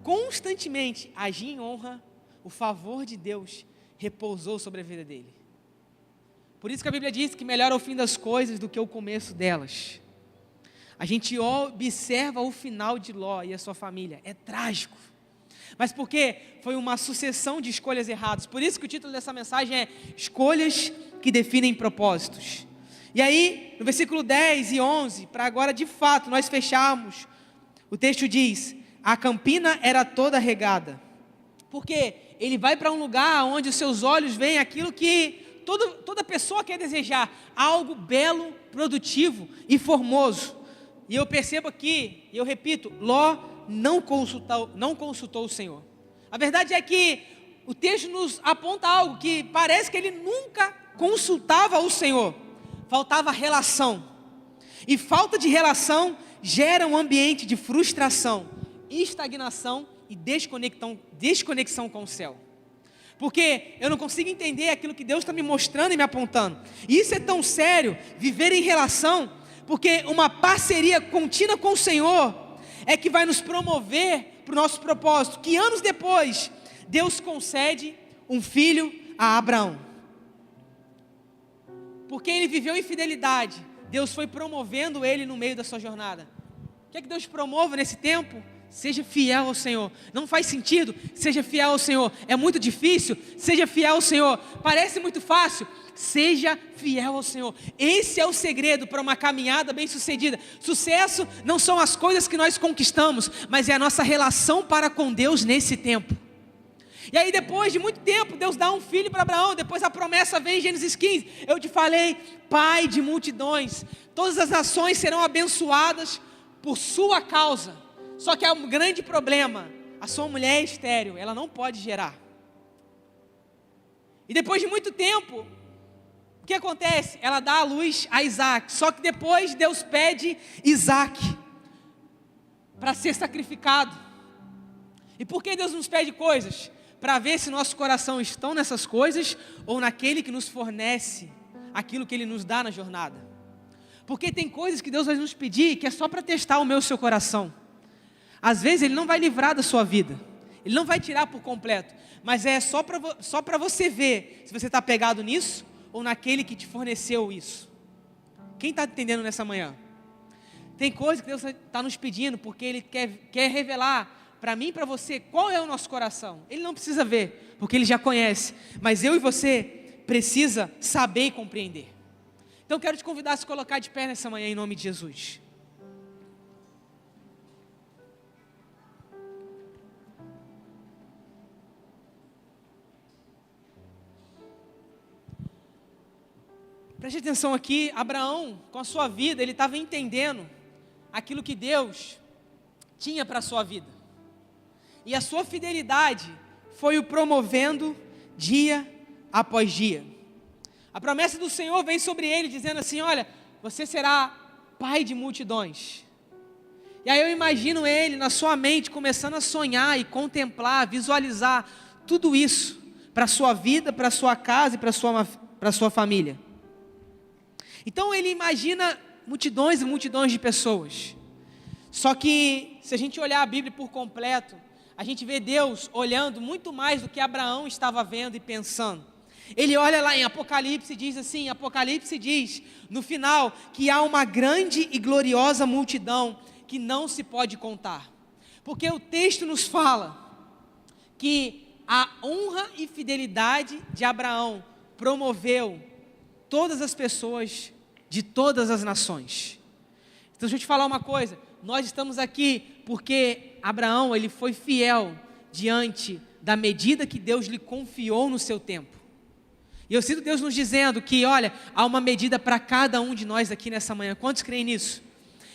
constantemente agia em honra, o favor de Deus repousou sobre a vida dele. Por isso que a Bíblia diz que melhor é o fim das coisas do que o começo delas. A gente observa o final de Ló e a sua família, é trágico. Mas porque foi uma sucessão de escolhas erradas. Por isso que o título dessa mensagem é Escolhas que definem propósitos. E aí, no versículo 10 e 11, para agora de fato nós fecharmos, o texto diz: a campina era toda regada. Porque ele vai para um lugar onde os seus olhos veem aquilo que toda pessoa quer desejar, algo belo, produtivo e formoso. E eu percebo aqui, e eu repito, Ló não consultou o Senhor. A verdade é que o texto nos aponta algo que parece que ele nunca consultava o Senhor. Faltava relação. E falta de relação gera um ambiente de frustração, estagnação e desconexão com o céu. Porque eu não consigo entender aquilo que Deus está me mostrando e me apontando. E isso é tão sério, viver em relação, porque uma parceria contínua com o Senhor é que vai nos promover para o nosso propósito, que anos depois, Deus concede um filho a Abraão. Porque ele viveu em fidelidade, Deus foi promovendo ele no meio da sua jornada. Quer que Deus promova nesse tempo? Seja fiel ao Senhor. Não faz sentido? Seja fiel ao Senhor. É muito difícil? Seja fiel ao Senhor. Parece muito fácil? Seja fiel ao Senhor. Esse é o segredo para uma caminhada bem sucedida. Sucesso não são as coisas que nós conquistamos, mas é a nossa relação para com Deus nesse tempo. E aí depois de muito tempo, Deus dá um filho para Abraão. Depois a promessa vem em Gênesis 15. Eu te falei, pai de multidões. Todas as nações serão abençoadas por sua causa. Só que há um grande problema, a sua mulher é estéril, ela não pode gerar. E depois de muito tempo, o que acontece? Ela dá à luz a Isaac, só que depois Deus pede Isaac para ser sacrificado. E por que Deus nos pede coisas? Para ver se nosso coração está nessas coisas ou naquele que nos fornece aquilo que Ele nos dá na jornada. Porque tem coisas que Deus vai nos pedir que é só para testar o meu e o seu coração. Às vezes Ele não vai livrar da sua vida, Ele não vai tirar por completo, mas é só para você ver se você está pegado nisso ou naquele que te forneceu isso. Quem está entendendo nessa manhã? Tem coisa que Deus está nos pedindo porque Ele quer revelar para mim e para você qual é o nosso coração. Ele não precisa ver, porque Ele já conhece, mas eu e você precisa saber e compreender. Então quero te convidar a se colocar de pé nessa manhã em nome de Jesus. Preste atenção aqui, Abraão, com a sua vida, ele estava entendendo aquilo que Deus tinha para a sua vida. E a sua fidelidade foi o promovendo dia após dia. A promessa do Senhor vem sobre ele, dizendo assim: olha, você será pai de multidões. E aí eu imagino ele, na sua mente, começando a sonhar e contemplar, visualizar tudo isso para a sua vida, para a sua casa e para a sua família. Então ele imagina multidões e multidões de pessoas. Só que, se a gente olhar a Bíblia por completo, a gente vê Deus olhando muito mais do que Abraão estava vendo e pensando. Ele olha lá em Apocalipse e diz assim, Apocalipse diz, no final, que há uma grande e gloriosa multidão que não se pode contar. Porque o texto nos fala que a honra e fidelidade de Abraão promoveu todas as pessoas de todas as nações. Então deixa eu te falar uma coisa, nós estamos aqui porque Abraão, ele foi fiel diante da medida que Deus lhe confiou no seu tempo. E eu sinto Deus nos dizendo que, olha, há uma medida para cada um de nós aqui nessa manhã. Quantos creem nisso?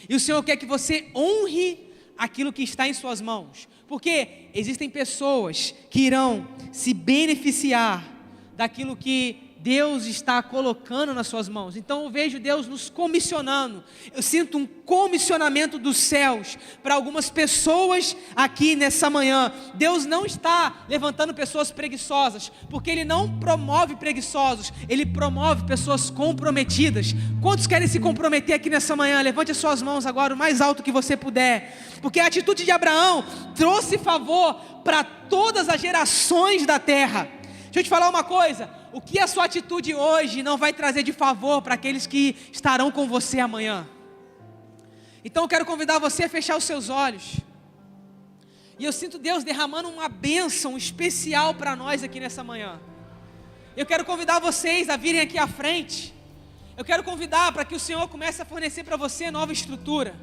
E o Senhor quer que você honre aquilo que está em suas mãos. Porque existem pessoas que irão se beneficiar daquilo que Deus está colocando nas suas mãos. Então eu vejo Deus nos comissionando. Eu sinto um comissionamento dos céus para algumas pessoas aqui nessa manhã. Deus não está levantando pessoas preguiçosas, porque Ele não promove preguiçosos, Ele promove pessoas comprometidas. Quantos querem se comprometer aqui nessa manhã? Levante as suas mãos agora o mais alto que você puder, porque a atitude de Abraão trouxe favor para todas as gerações da terra. Deixa eu te falar uma coisa, o que a sua atitude hoje não vai trazer de favor para aqueles que estarão com você amanhã? Então eu quero convidar você a fechar os seus olhos. E eu sinto Deus derramando uma bênção especial para nós aqui nessa manhã. Eu quero convidar vocês a virem aqui à frente. Eu quero convidar para que o Senhor comece a fornecer para você nova estrutura.